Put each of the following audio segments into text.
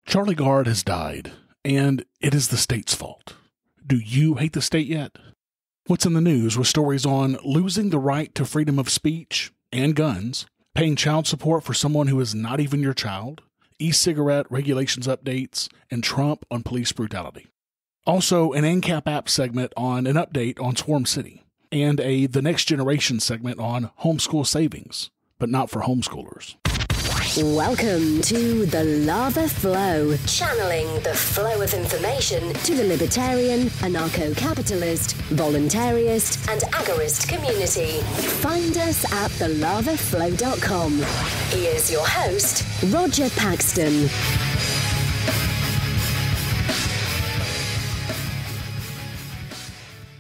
Charlie Gard has died, and it is the state's fault. Do you hate the state yet? What's in the news with stories on losing the right to freedom of speech and guns, paying child support for someone who is not even your child, e-cigarette regulations updates, and Trump on police brutality. Also, an Ancap App segment on an update on Swarm City, and a The Next Generation segment on homeschool savings, but not for homeschoolers. Welcome to The Lava Flow, channeling the flow of information to the libertarian, anarcho-capitalist, voluntarist, and agorist community. Find us at thelavaflow.com. Here's your host, Roger Paxton.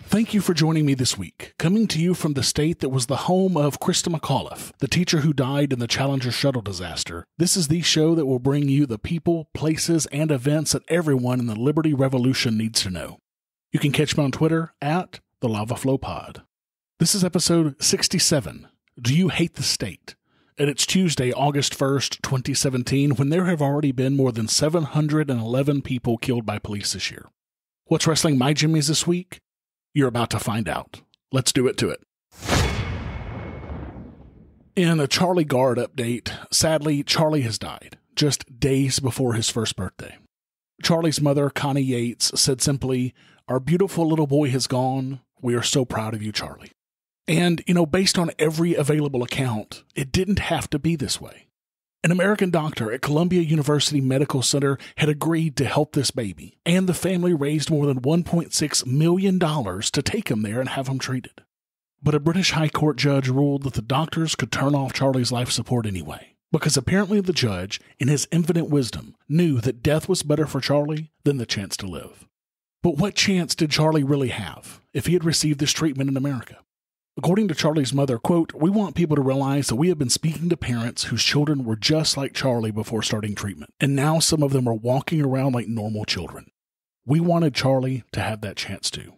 Thank you for joining me this week, coming to you from the state that was the home of Krista McAuliffe, the teacher who died in the Challenger shuttle disaster. This is the show that will bring you the people, places, and events that everyone in the Liberty Revolution needs to know. You can catch me on Twitter at the Lava Flow Pod. This is episode 67, Do You Hate the State? And it's Tuesday, August 1st, 2017, when there have already been more than 711 people killed by police this year. What's wrestling my jimmies this week? You're about to find out. Let's do it to it. In a Charlie Gard update, sadly, Charlie has died, just days before his first birthday. Charlie's mother, Connie Yates, said simply, "Our beautiful little boy has gone. We are so proud of you, Charlie." And, based on every available account, it didn't have to be this way. An American doctor at Columbia University Medical Center had agreed to help this baby, and the family raised more than $1.6 million to take him there and have him treated. But a British High Court judge ruled that the doctors could turn off Charlie's life support anyway, because apparently the judge, in his infinite wisdom, knew that death was better for Charlie than the chance to live. But what chance did Charlie really have if he had received this treatment in America? According to Charlie's mother, quote, "We want people to realize that we have been speaking to parents whose children were just like Charlie before starting treatment, and now some of them are walking around like normal children. We wanted Charlie to have that chance too."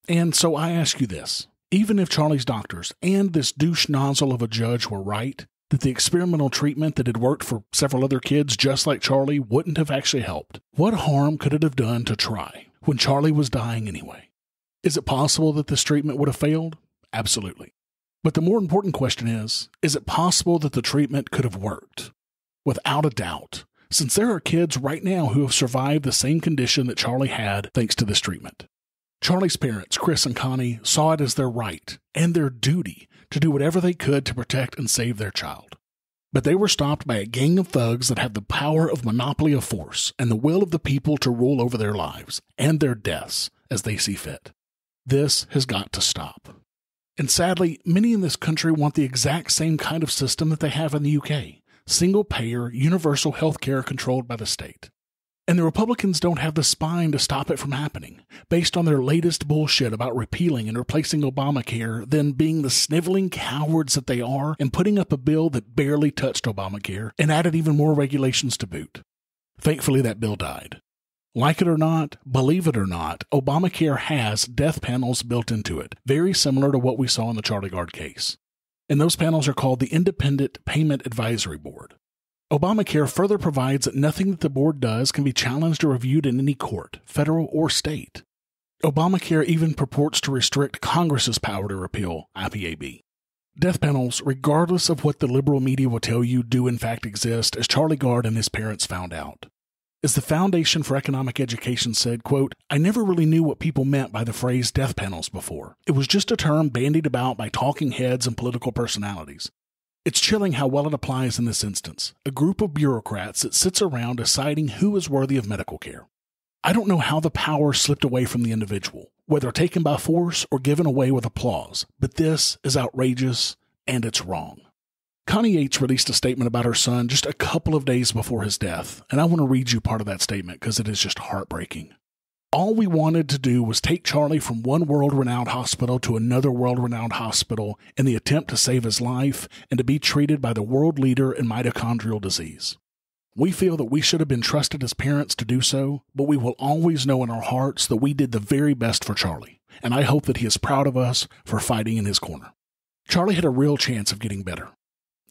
And so I ask you this, even if Charlie's doctors and this douche nozzle of a judge were right, that the experimental treatment that had worked for several other kids just like Charlie wouldn't have actually helped, what harm could it have done to try when Charlie was dying anyway? Is it possible that this treatment would have failed? Absolutely. But the more important question is it possible that the treatment could have worked? Without a doubt, since there are kids right now who have survived the same condition that Charlie had thanks to this treatment. Charlie's parents, Chris and Connie, saw it as their right and their duty to do whatever they could to protect and save their child. But they were stopped by a gang of thugs that have the power of monopoly of force and the will of the people to rule over their lives and their deaths as they see fit. This has got to stop. And sadly, many in this country want the exact same kind of system that they have in the UK, single-payer, universal health care controlled by the state. And the Republicans don't have the spine to stop it from happening, based on their latest bullshit about repealing and replacing Obamacare, then being the sniveling cowards that they are and putting up a bill that barely touched Obamacare and added even more regulations to boot. Thankfully, that bill died. Like it or not, believe it or not, Obamacare has death panels built into it, very similar to what we saw in the Charlie Gard case. And those panels are called the Independent Payment Advisory Board. Obamacare further provides that nothing that the board does can be challenged or reviewed in any court, federal or state. Obamacare even purports to restrict Congress's power to repeal IPAB. Death panels, regardless of what the liberal media will tell you, do in fact exist, as Charlie Gard and his parents found out. As the Foundation for Economic Education said, quote, "I never really knew what people meant by the phrase death panels before. It was just a term bandied about by talking heads and political personalities. It's chilling how well it applies in this instance, a group of bureaucrats that sits around deciding who is worthy of medical care. I don't know how the power slipped away from the individual, whether taken by force or given away with applause, but this is outrageous and it's wrong." Connie Yates released a statement about her son just a couple of days before his death, and I want to read you part of that statement because it is just heartbreaking. "All we wanted to do was take Charlie from one world-renowned hospital to another world-renowned hospital in the attempt to save his life and to be treated by the world leader in mitochondrial disease. We feel that we should have been trusted as parents to do so, but we will always know in our hearts that we did the very best for Charlie, and I hope that he is proud of us for fighting in his corner. Charlie had a real chance of getting better.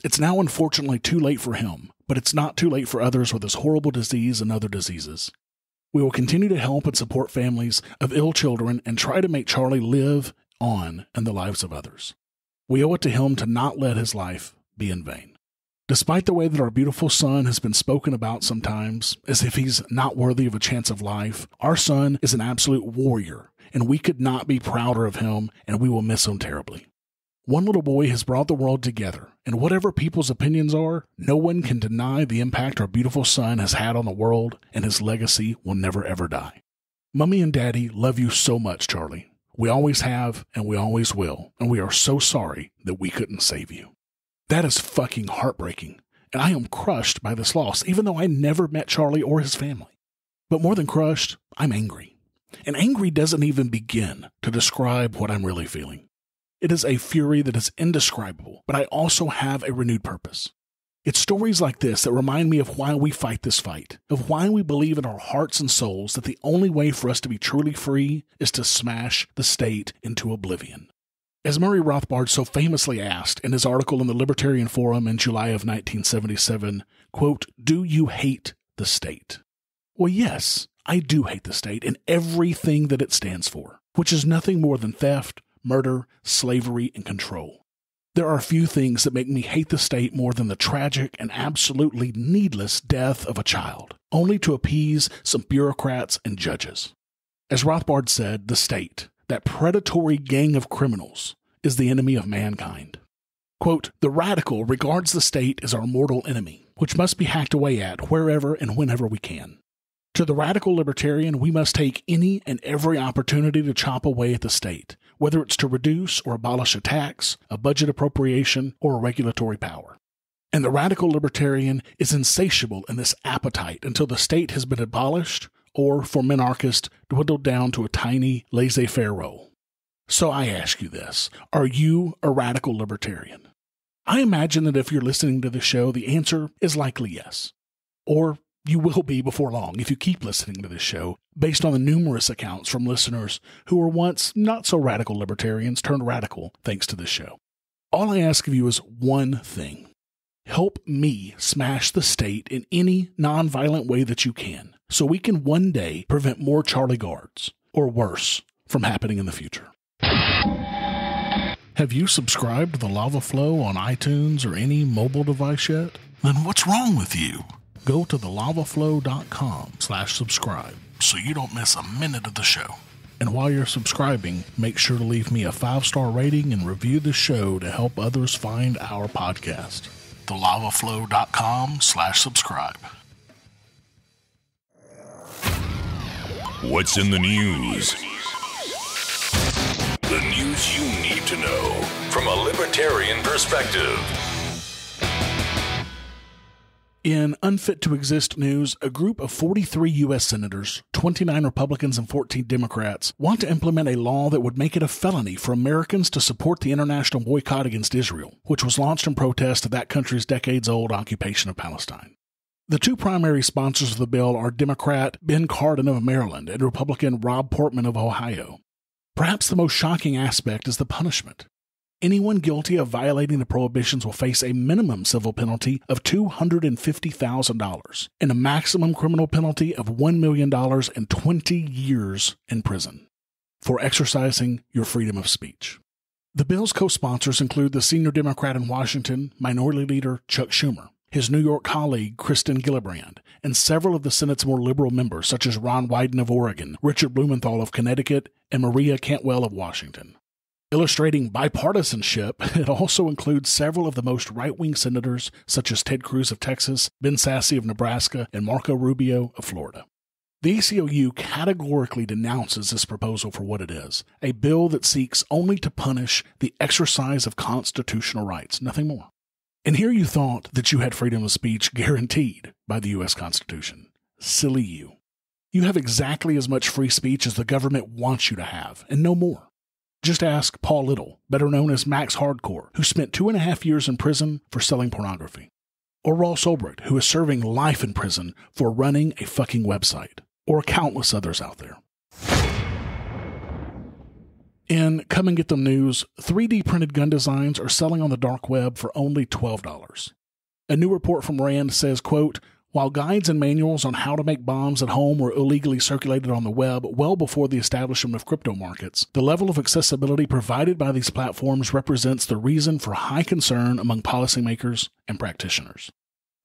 It's now unfortunately too late for him, but it's not too late for others with this horrible disease and other diseases. We will continue to help and support families of ill children and try to make Charlie live on in the lives of others. We owe it to him to not let his life be in vain. Despite the way that our beautiful son has been spoken about sometimes, as if he's not worthy of a chance of life, our son is an absolute warrior, and we could not be prouder of him, and we will miss him terribly. One little boy has brought the world together, and whatever people's opinions are, no one can deny the impact our beautiful son has had on the world, and his legacy will never ever die. Mommy and Daddy love you so much, Charlie. We always have, and we always will, and we are so sorry that we couldn't save you. That is fucking heartbreaking, and I am crushed by this loss, even though I never met Charlie or his family. But more than crushed, I'm angry. And angry doesn't even begin to describe what I'm really feeling. It is a fury that is indescribable, but I also have a renewed purpose. It's stories like this that remind me of why we fight this fight, of why we believe in our hearts and souls that the only way for us to be truly free is to smash the state into oblivion. As Murray Rothbard so famously asked in his article in the Libertarian Forum in July of 1977, quote, "Do you hate the state?" Well, yes, I do hate the state and everything that it stands for, which is nothing more than theft, murder, slavery, and control. There are few things that make me hate the state more than the tragic and absolutely needless death of a child, only to appease some bureaucrats and judges. As Rothbard said, the state, that predatory gang of criminals, is the enemy of mankind. Quote, "The radical regards the state as our mortal enemy, which must be hacked away at wherever and whenever we can. To the radical libertarian, we must take any and every opportunity to chop away at the state, whether it's to reduce or abolish a tax, a budget appropriation, or a regulatory power. And the radical libertarian is insatiable in this appetite until the state has been abolished or, for minarchists, dwindled down to a tiny laissez-faire role. So I ask you this, are you a radical libertarian? I imagine that if you're listening to the show, the answer is likely yes. Or you will be before long if you keep listening to this show, based on the numerous accounts from listeners who were once not so radical libertarians turned radical thanks to this show. All I ask of you is one thing. Help me smash the state in any nonviolent way that you can, so we can one day prevent more Charlie Gards, or worse, from happening in the future. Have you subscribed to the Lava Flow on iTunes or any mobile device yet? Then what's wrong with you? Go to thelavaflow.com/subscribe so you don't miss a minute of the show. And while you're subscribing, make sure to leave me a 5-star rating and review the show to help others find our podcast. thelavaflow.com/subscribe. What's in the news? The news you need to know from a libertarian perspective. In Unfit to Exist news, a group of 43 U.S. senators, 29 Republicans and 14 Democrats, want to implement a law that would make it a felony for Americans to support the international boycott against Israel, which was launched in protest of that country's decades-old occupation of Palestine. The two primary sponsors of the bill are Democrat Ben Cardin of Maryland and Republican Rob Portman of Ohio. Perhaps the most shocking aspect is the punishment. Anyone guilty of violating the prohibitions will face a minimum civil penalty of $250,000 and a maximum criminal penalty of $1 million and 20 years in prison for exercising your freedom of speech. The bill's co-sponsors include the senior Democrat in Washington, Minority Leader Chuck Schumer, his New York colleague Kristen Gillibrand, and several of the Senate's more liberal members such as Ron Wyden of Oregon, Richard Blumenthal of Connecticut, and Maria Cantwell of Washington. Illustrating bipartisanship, it also includes several of the most right-wing senators, such as Ted Cruz of Texas, Ben Sasse of Nebraska, and Marco Rubio of Florida. The ACLU categorically denounces this proposal for what it is, a bill that seeks only to punish the exercise of constitutional rights, nothing more. And here you thought that you had freedom of speech guaranteed by the U.S. Constitution. Silly you. You have exactly as much free speech as the government wants you to have, and no more. Just ask Paul Little, better known as Max Hardcore, who spent 2.5 years in prison for selling pornography. Or Ross Ulbricht, who is serving life in prison for running a fucking website. Or countless others out there. In Come and Get Them news, 3D printed gun designs are selling on the dark web for only $12. A new report from RAND says, quote, while guides and manuals on how to make bombs at home were illegally circulated on the web well before the establishment of crypto markets, the level of accessibility provided by these platforms represents the reason for high concern among policymakers and practitioners.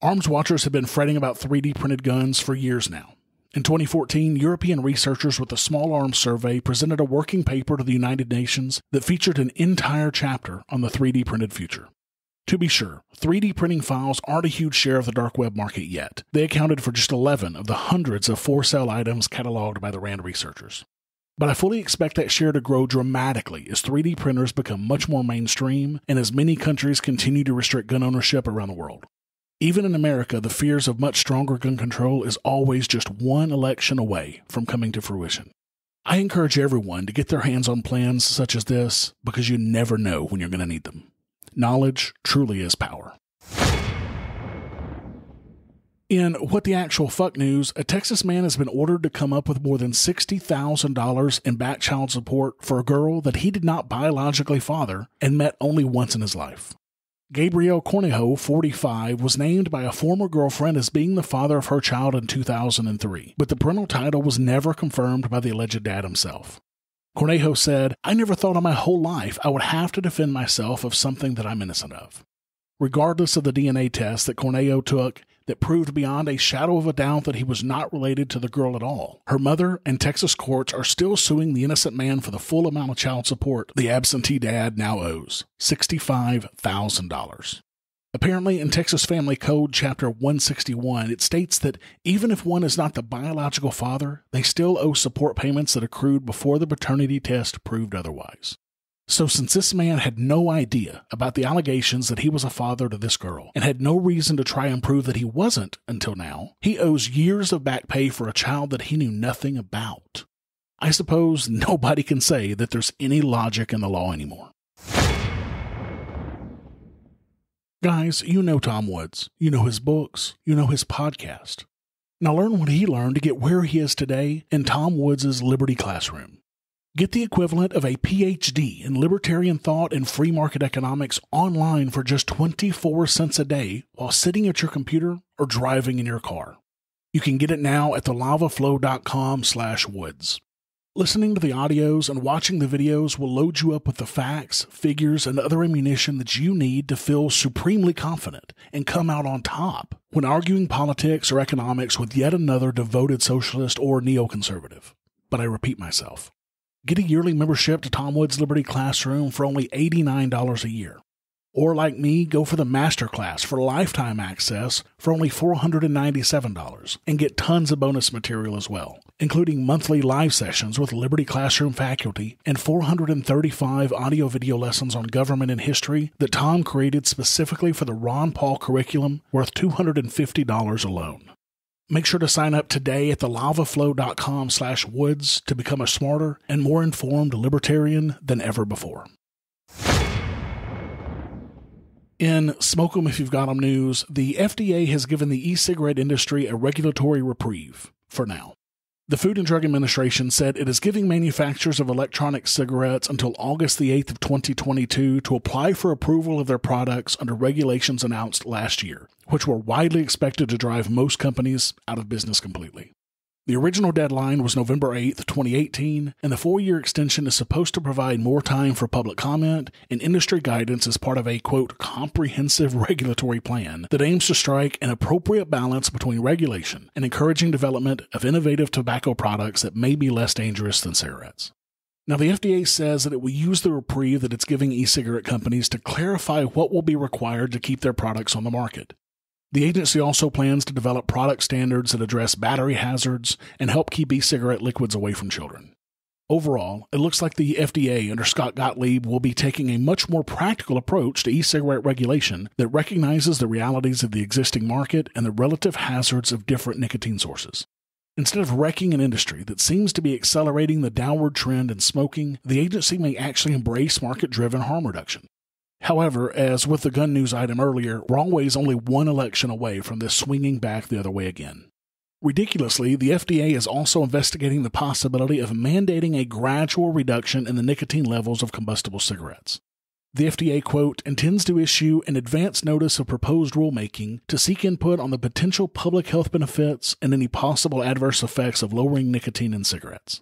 Arms watchers have been fretting about 3D printed guns for years now. In 2014, European researchers with the Small Arms Survey presented a working paper to the United Nations that featured an entire chapter on the 3D printed future. To be sure, 3D printing files aren't a huge share of the dark web market yet. They accounted for just 11 of the hundreds of for-sale items cataloged by the RAND researchers. But I fully expect that share to grow dramatically as 3D printers become much more mainstream and as many countries continue to restrict gun ownership around the world. Even in America, the fears of much stronger gun control is always just one election away from coming to fruition. I encourage everyone to get their hands on plans such as this because you never know when you're going to need them. Knowledge truly is power. In What the Actual Fuck news, a Texas man has been ordered to come up with more than $60,000 in back child support for a girl that he did not biologically father and met only once in his life. Gabriel Cornejo, 45, was named by a former girlfriend as being the father of her child in 2003, but the parental title was never confirmed by the alleged dad himself. Cornejo said, I never thought in my whole life I would have to defend myself of something that I'm innocent of. Regardless of the DNA test that Cornejo took that proved beyond a shadow of a doubt that he was not related to the girl at all, her mother and Texas courts are still suing the innocent man for the full amount of child support the absentee dad now owes, $65,000. Apparently, in Texas Family Code Chapter 161, it states that even if one is not the biological father, they still owe support payments that accrued before the paternity test proved otherwise. So since this man had no idea about the allegations that he was a father to this girl and had no reason to try and prove that he wasn't until now, he owes years of back pay for a child that he knew nothing about. I suppose nobody can say that there's any logic in the law anymore. Guys, you know Tom Woods. You know his books. You know his podcast. Now learn what he learned to get where he is today in Tom Woods' Liberty Classroom. Get the equivalent of a PhD in libertarian thought and free market economics online for just 24 cents a day while sitting at your computer or driving in your car. You can get it now at thelavaflow.com/woods. Listening to the audios and watching the videos will load you up with the facts, figures, and other ammunition that you need to feel supremely confident and come out on top when arguing politics or economics with yet another devoted socialist or neoconservative. But I repeat myself. Get a yearly membership to Tom Woods' Liberty Classroom for only $89 a year. Or like me, go for the Masterclass for lifetime access for only $497 and get tons of bonus material as well, including monthly live sessions with Liberty Classroom faculty and 435 audio-video lessons on government and history that Tom created specifically for the Ron Paul curriculum worth $250 alone. Make sure to sign up today at thelavaflow.com/woods to become a smarter and more informed libertarian than ever before. In Smoke 'em if you've got 'em news, the FDA has given the e-cigarette industry a regulatory reprieve, for now. The Food and Drug Administration said it is giving manufacturers of electronic cigarettes until August the 8th of 2022 to apply for approval of their products under regulations announced last year, which were widely expected to drive most companies out of business completely. The original deadline was November 8th, 2018, and the 4-year extension is supposed to provide more time for public comment and industry guidance as part of a, quote, comprehensive regulatory plan that aims to strike an appropriate balance between regulation and encouraging development of innovative tobacco products that may be less dangerous than cigarettes. Now, the FDA says that it will use the reprieve that it's giving e-cigarette companies to clarify what will be required to keep their products on the market. The agency also plans to develop product standards that address battery hazards and help keep e-cigarette liquids away from children. Overall, it looks like the FDA under Scott Gottlieb will be taking a much more practical approach to e-cigarette regulation that recognizes the realities of the existing market and the relative hazards of different nicotine sources. Instead of wrecking an industry that seems to be accelerating the downward trend in smoking, the agency may actually embrace market-driven harm reduction. However, as with the gun news item earlier, Wrong Way is only one election away from this swinging back the other way again. Ridiculously, the FDA is also investigating the possibility of mandating a gradual reduction in the nicotine levels of combustible cigarettes. The FDA, quote, intends to issue an advance notice of proposed rulemaking to seek input on the potential public health benefits and any possible adverse effects of lowering nicotine in cigarettes.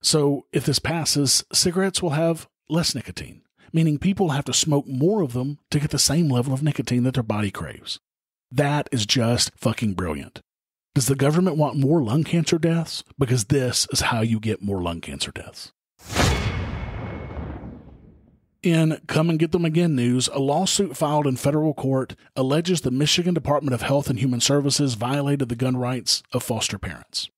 So, if this passes, cigarettes will have less nicotine, meaning people have to smoke more of them to get the same level of nicotine that their body craves. That is just fucking brilliant. Does the government want more lung cancer deaths? Because this is how you get more lung cancer deaths. In Come and Get Them Again news, a lawsuit filed in federal court alleges the Michigan Department of Health and Human Services violated the gun rights of foster parents.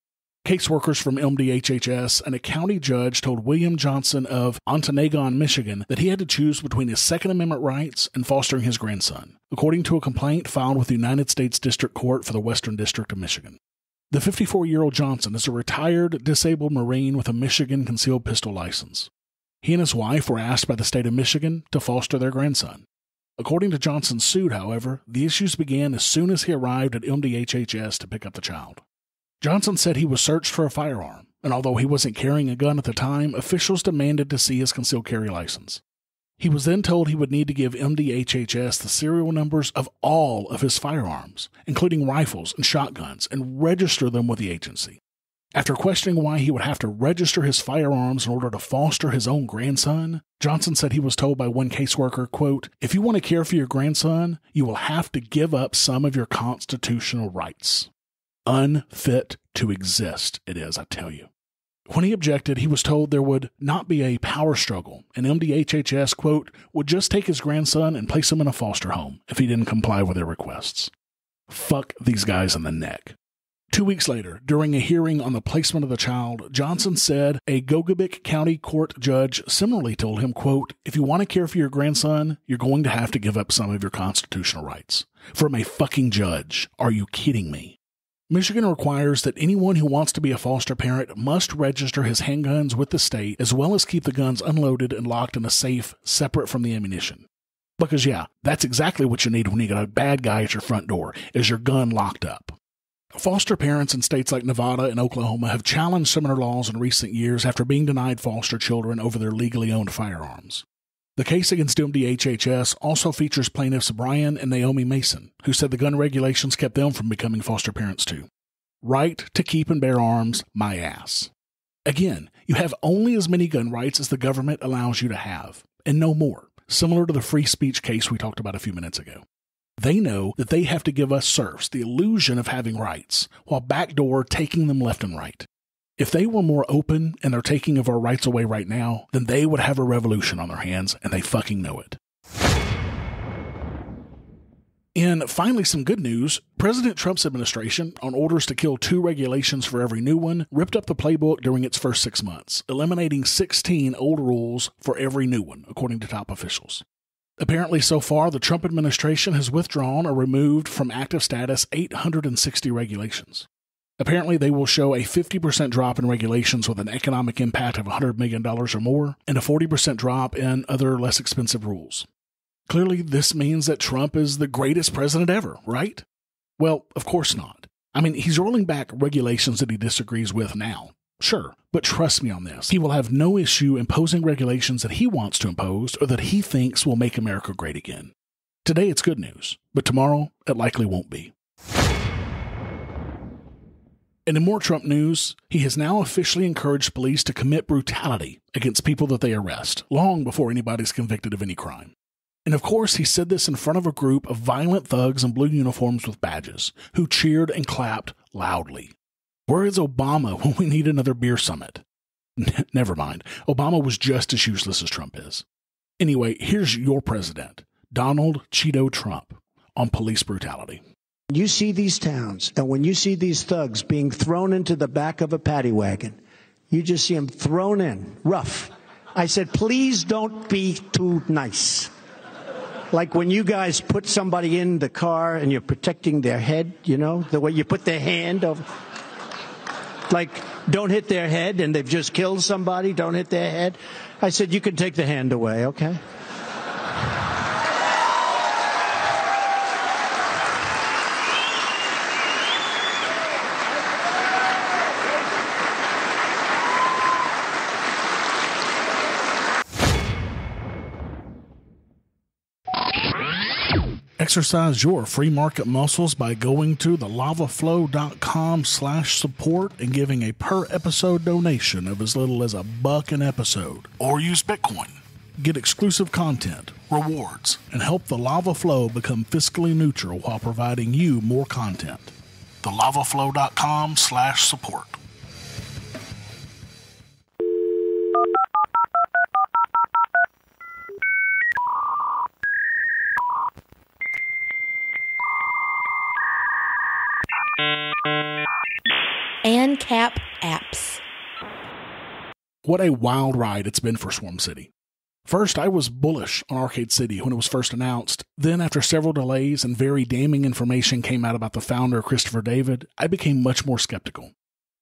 Caseworkers from MDHHS and a county judge told William Johnson of Ontonagon, Michigan, that he had to choose between his Second Amendment rights and fostering his grandson, according to a complaint filed with the United States District Court for the Western District of Michigan. The 54-year-old Johnson is a retired disabled Marine with a Michigan concealed pistol license. He and his wife were asked by the state of Michigan to foster their grandson. According to Johnson's suit, however, the issues began as soon as he arrived at MDHHS to pick up the child. Johnson said he was searched for a firearm, and although he wasn't carrying a gun at the time, officials demanded to see his concealed carry license. He was then told he would need to give MDHHS the serial numbers of all of his firearms, including rifles and shotguns, and register them with the agency. After questioning why he would have to register his firearms in order to foster his own grandson, Johnson said he was told by one caseworker, quote, if you want to care for your grandson, you will have to give up some of your constitutional rights. Unfit to exist, it is, I tell you. When he objected, he was told there would not be a power struggle, and MDHHS, quote, would just take his grandson and place him in a foster home if he didn't comply with their requests. Fuck these guys in the neck. 2 weeks later, during a hearing on the placement of the child, Johnson said a Gogebic County Court judge similarly told him, quote, if you want to care for your grandson, you're going to have to give up some of your constitutional rights. From a fucking judge. Are you kidding me? Michigan requires that anyone who wants to be a foster parent must register his handguns with the state, as well as keep the guns unloaded and locked in a safe separate from the ammunition. Because yeah, that's exactly what you need when you got a bad guy at your front door, is your gun locked up. Foster parents in states like Nevada and Oklahoma have challenged similar laws in recent years after being denied foster children over their legally owned firearms. The case against MDHHS also features plaintiffs Brian and Naomi Mason, who said the gun regulations kept them from becoming foster parents too. Right to keep and bear arms, my ass. Again, you have only as many gun rights as the government allows you to have, and no more, similar to the free speech case we talked about a few minutes ago. They know that they have to give us serfs the illusion of having rights, while backdoor taking them left and right. If they were more open in their taking of our rights away right now, then they would have a revolution on their hands, and they fucking know it. And finally, some good news. President Trump's administration, on orders to kill 2 regulations for every new one, ripped up the playbook during its first 6 months, eliminating 16 old rules for every new one, according to top officials. Apparently, so far, the Trump administration has withdrawn or removed from active status 860 regulations. Apparently, they will show a 50% drop in regulations with an economic impact of $100 million or more, and a 40% drop in other less expensive rules. Clearly, this means that Trump is the greatest president ever, right? Well, of course not. I mean, he's rolling back regulations that he disagrees with now. Sure, but trust me on this. He will have no issue imposing regulations that he wants to impose or that he thinks will make America great again. Today it's good news, but tomorrow it likely won't be. And in more Trump news, he has now officially encouraged police to commit brutality against people that they arrest, long before anybody's convicted of any crime. And of course, he said this in front of a group of violent thugs in blue uniforms with badges, who cheered and clapped loudly. Where is Obama when we need another beer summit? Never mind. Obama was just as useless as Trump is. Anyway, here's your president, Donald Cheeto Trump, on police brutality. You see these towns, and when you see these thugs being thrown into the back of a paddy wagon, you just see them thrown in, rough. I said, please don't be too nice. Like when you guys put somebody in the car and you're protecting their head, you know, the way you put their hand over. Like, don't hit their head, and they've just killed somebody, don't hit their head. I said, you can take the hand away, okay? Exercise your free market muscles by going to thelavaflow.com/support and giving a per episode donation of as little as $1 an episode, or use Bitcoin. Get exclusive content, rewards, and help the Lava Flow become fiscally neutral while providing you more content. thelavaflow.com/support. Ancap Apps. What a wild ride it's been for Swarm City. First, I was bullish on Arcade City when it was first announced. Then, after several delays and very damning information came out about the founder, Christopher David, I became much more skeptical.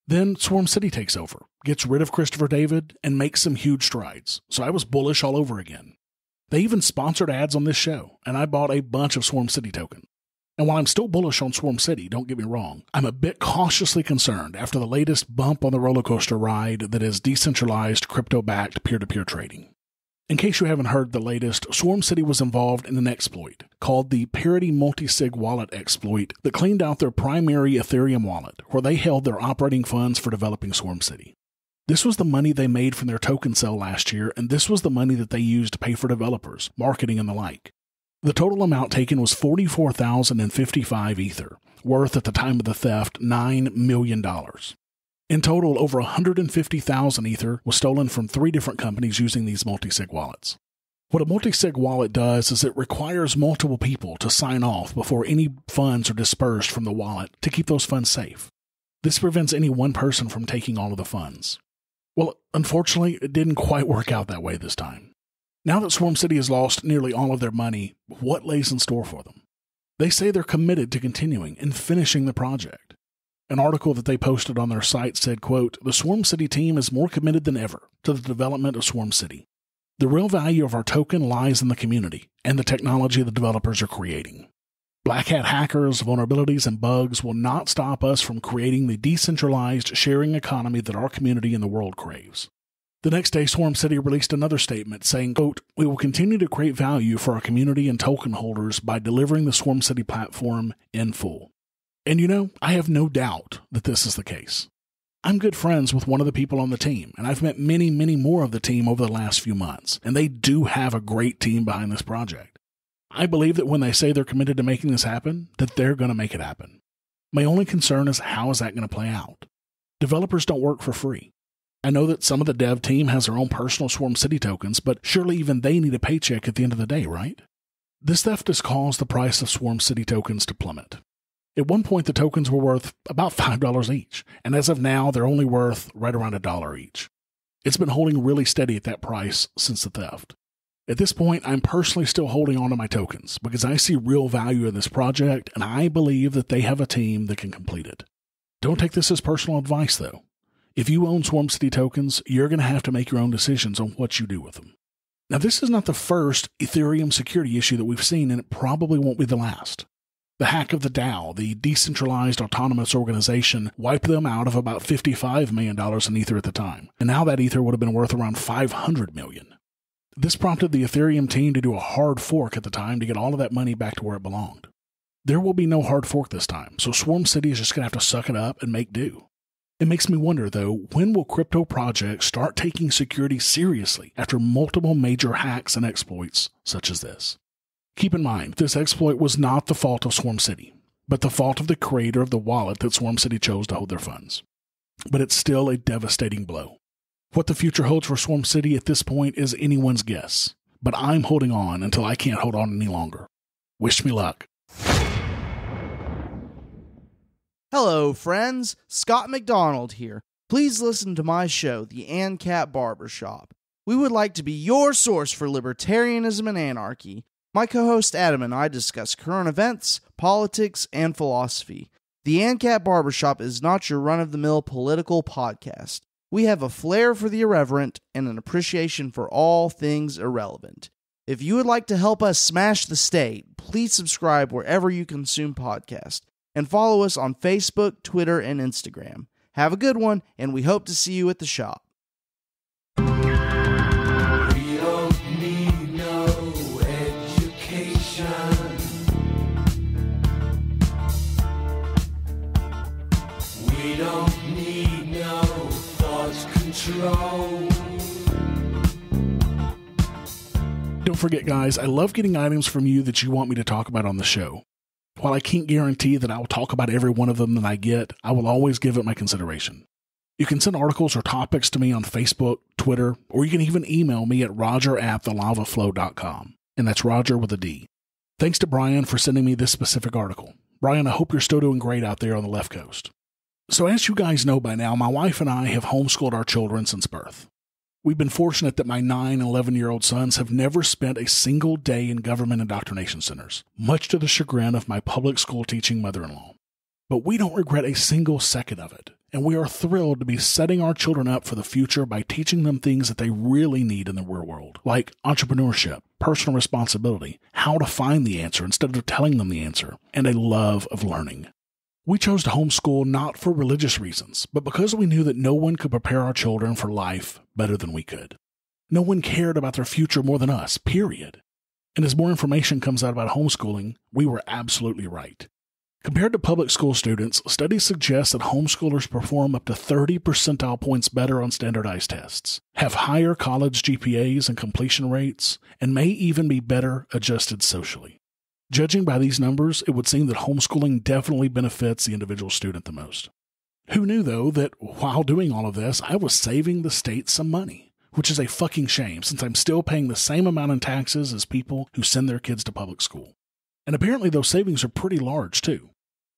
Then, Swarm City takes over, gets rid of Christopher David, and makes some huge strides. So I was bullish all over again. They even sponsored ads on this show, and I bought a bunch of Swarm City tokens. And while I'm still bullish on Swarm City, don't get me wrong, I'm a bit cautiously concerned after the latest bump on the roller coaster ride that is decentralized, crypto-backed peer-to-peer trading. In case you haven't heard the latest, Swarm City was involved in an exploit called the Parity Multisig Wallet exploit that cleaned out their primary Ethereum wallet, where they held their operating funds for developing Swarm City. This was the money they made from their token sale last year, and this was the money that they used to pay for developers, marketing, and the like. The total amount taken was 44,055 Ether, worth at the time of the theft $9 million. In total, over 150,000 Ether was stolen from 3 different companies using these multisig wallets. What a multisig wallet does is it requires multiple people to sign off before any funds are dispersed from the wallet to keep those funds safe. This prevents any one person from taking all of the funds. Well, unfortunately, it didn't quite work out that way this time. Now that Swarm City has lost nearly all of their money, what lays in store for them? They say they're committed to continuing and finishing the project. An article that they posted on their site said, quote, "The Swarm City team is more committed than ever to the development of Swarm City. The real value of our token lies in the community and the technology the developers are creating. Black hat hackers, vulnerabilities, and bugs will not stop us from creating the decentralized sharing economy that our community and the world craves." The next day, Swarm City released another statement saying, quote, "We will continue to create value for our community and token holders by delivering the Swarm City platform in full." And you know, I have no doubt that this is the case. I'm good friends with one of the people on the team, and I've met many, many more of the team over the last few months, and they do have a great team behind this project. I believe that when they say they're committed to making this happen, that they're going to make it happen. My only concern is how is that going to play out? Developers don't work for free. I know that some of the dev team has their own personal Swarm City tokens, but surely even they need a paycheck at the end of the day, right? This theft has caused the price of Swarm City tokens to plummet. At one point, the tokens were worth about $5 each, and as of now, they're only worth right around $1 each. It's been holding really steady at that price since the theft. At this point, I'm personally still holding on to my tokens because I see real value in this project, and I believe that they have a team that can complete it. Don't take this as personal advice, though. If you own Swarm City tokens, you're going to have to make your own decisions on what you do with them. Now, this is not the first Ethereum security issue that we've seen, and it probably won't be the last. The hack of the DAO, the Decentralized Autonomous Organization, wiped them out of about $55 million in Ether at the time, and now that Ether would have been worth around $500 million. This prompted the Ethereum team to do a hard fork at the time to get all of that money back to where it belonged. There will be no hard fork this time, so Swarm City is just going to have to suck it up and make do. It makes me wonder, though, when will crypto projects start taking security seriously after multiple major hacks and exploits such as this? Keep in mind, this exploit was not the fault of Swarm City, but the fault of the creator of the wallet that Swarm City chose to hold their funds. But it's still a devastating blow. What the future holds for Swarm City at this point is anyone's guess, but I'm holding on until I can't hold on any longer. Wish me luck. Hello, friends. Scott McDonald here. Please listen to my show, The Ancap Barbershop. We would like to be your source for libertarianism and anarchy. My co-host Adam and I discuss current events, politics, and philosophy. The Ancap Barbershop is not your run-of-the-mill political podcast. We have a flair for the irreverent and an appreciation for all things irrelevant. If you would like to help us smash the state, please subscribe wherever you consume podcasts. And follow us on Facebook, Twitter, and Instagram. Have a good one, and we hope to see you at the shop. We don't need no education. control. Don't forget, guys, I love getting items from you that you want me to talk about on the show. While I can't guarantee that I will talk about every one of them that I get, I will always give it my consideration. You can send articles or topics to me on Facebook, Twitter, or you can even email me at roger@thelavaflow.com. And that's Roger with a D. Thanks to Brian for sending me this specific article. Brian, I hope you're still doing great out there on the left coast. So as you guys know by now, my wife and I have homeschooled our children since birth. We've been fortunate that my 9 and 11-year-old sons have never spent a single day in government indoctrination centers, much to the chagrin of my public school teaching mother-in-law. But we don't regret a single second of it, and we are thrilled to be setting our children up for the future by teaching them things that they really need in the real world, like entrepreneurship, personal responsibility, how to find the answer instead of telling them the answer, and a love of learning. We chose to homeschool not for religious reasons, but because we knew that no one could prepare our children for life better than we could. No one cared about their future more than us, period. And as more information comes out about homeschooling, we were absolutely right. Compared to public school students, studies suggest that homeschoolers perform up to 30 percentile points better on standardized tests, have higher college GPAs and completion rates, and may even be better adjusted socially. Judging by these numbers, it would seem that homeschooling definitely benefits the individual student the most. Who knew, though, that while doing all of this, I was saving the state some money, which is a fucking shame since I'm still paying the same amount in taxes as people who send their kids to public school. And apparently those savings are pretty large, too.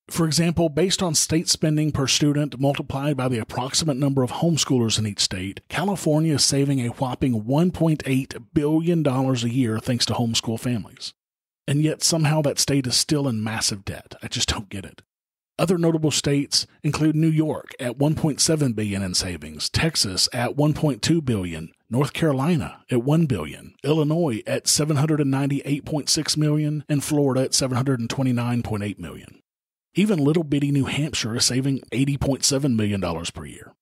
For example, based on state spending per student multiplied by the approximate number of homeschoolers in each state, California is saving a whopping $1.8 billion a year thanks to homeschool families. And yet somehow that state is still in massive debt. I just don't get it. Other notable states include New York at $1.7 billion in savings, Texas at $1.2 billion, North Carolina at $1 billion, Illinois at $798.6 million, and Florida at $729.8 million. Even little bitty New Hampshire is saving $80.7 million per year.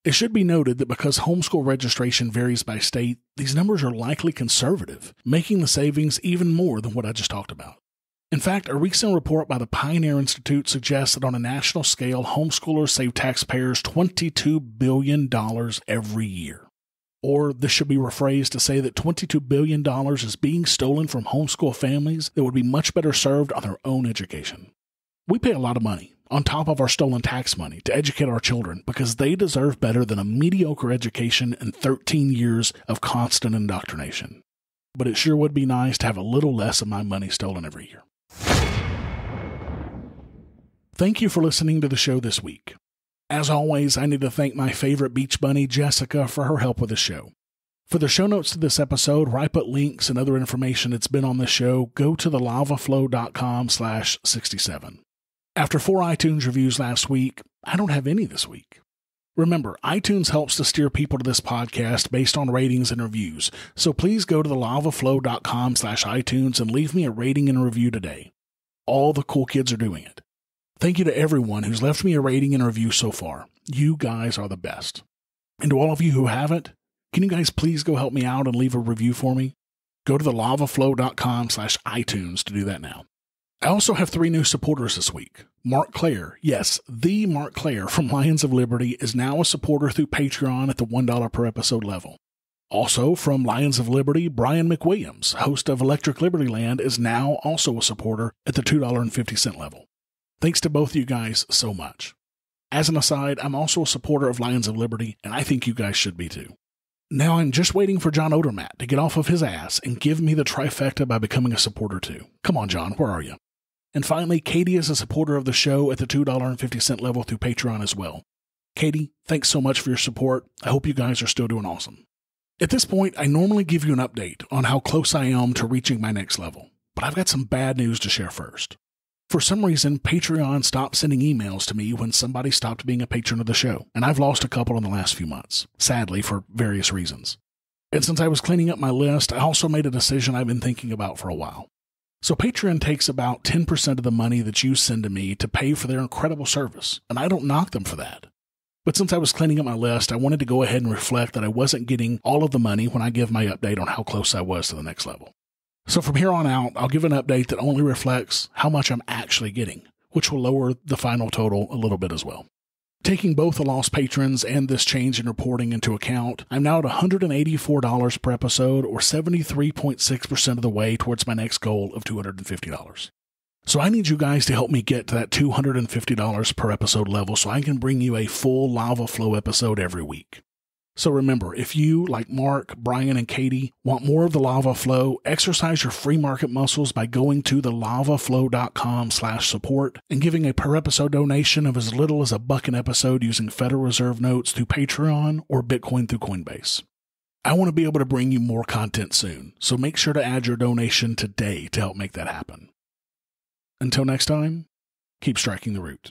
It should be noted that because homeschool registration varies by state, these numbers are likely conservative, making the savings even more than what I just talked about. In fact, a recent report by the Pioneer Institute suggests that on a national scale, homeschoolers save taxpayers $22 billion every year. Or this should be rephrased to say that $22 billion is being stolen from homeschool families that would be much better served on their own education. We pay a lot of money, on top of our stolen tax money, to educate our children because they deserve better than a mediocre education and 13 years of constant indoctrination. But it sure would be nice to have a little less of my money stolen every year. Thank you for listening to the show this week. As always, I need to thank my favorite beach bunny, Jessica, for her help with the show. For the show notes to this episode, where I put links and other information that's been on the show, go to thelavaflow.com/67. After 4 iTunes reviews last week, I don't have any this week. Remember, iTunes helps to steer people to this podcast based on ratings and reviews, so please go to thelavaflow.com/iTunes and leave me a rating and review today. All the cool kids are doing it. Thank you to everyone who's left me a rating and review so far. You guys are the best. And to all of you who haven't, can you guys please go help me out and leave a review for me? Go to thelavaflow.com/iTunes to do that now. I also have 3 new supporters this week. Mark Clare, yes, the Mark Clare from Lions of Liberty is now a supporter through Patreon at the $1 per episode level. Also, from Lions of Liberty, Brian McWilliams, host of Electric Liberty Land, is now also a supporter at the $2.50 level. Thanks to both of you guys so much. As an aside, I'm also a supporter of Lions of Liberty, and I think you guys should be too. Now I'm just waiting for John Odermatt to get off of his ass and give me the trifecta by becoming a supporter too. Come on, John, where are you? And finally, Katie is a supporter of the show at the $2.50 level through Patreon as well. Katie, thanks so much for your support. I hope you guys are still doing awesome. At this point, I normally give you an update on how close I am to reaching my next level, but I've got some bad news to share first. For some reason, Patreon stopped sending emails to me when somebody stopped being a patron of the show, and I've lost a couple in the last few months, sadly for various reasons. And since I was cleaning up my list, I also made a decision I've been thinking about for a while. So Patreon takes about 10% of the money that you send to me to pay for their incredible service, and I don't knock them for that. But since I was cleaning up my list, I wanted to go ahead and reflect that I wasn't getting all of the money when I give my update on how close I was to the next level. So from here on out, I'll give an update that only reflects how much I'm actually getting, which will lower the final total a little bit as well. Taking both the lost patrons and this change in reporting into account, I'm now at $184 per episode, or 73.6% of the way towards my next goal of $250. So I need you guys to help me get to that $250 per episode level so I can bring you a full Lava Flow episode every week. So remember, if you, like Mark, Brian, and Katie, want more of the Lava Flow, exercise your free market muscles by going to thelavaflow.com/support and giving a per episode donation of as little as $1 an episode using Federal Reserve notes through Patreon or Bitcoin through Coinbase. I want to be able to bring you more content soon, so make sure to add your donation today to help make that happen. Until next time, keep striking the root.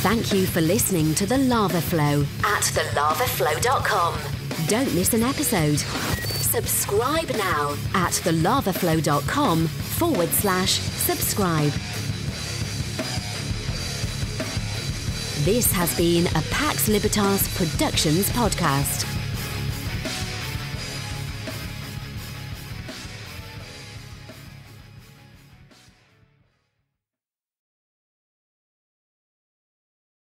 Thank you for listening to The Lava Flow at thelavaflow.com. Don't miss an episode. Subscribe now at thelavaflow.com/subscribe. This has been a Pax Libertas Productions podcast.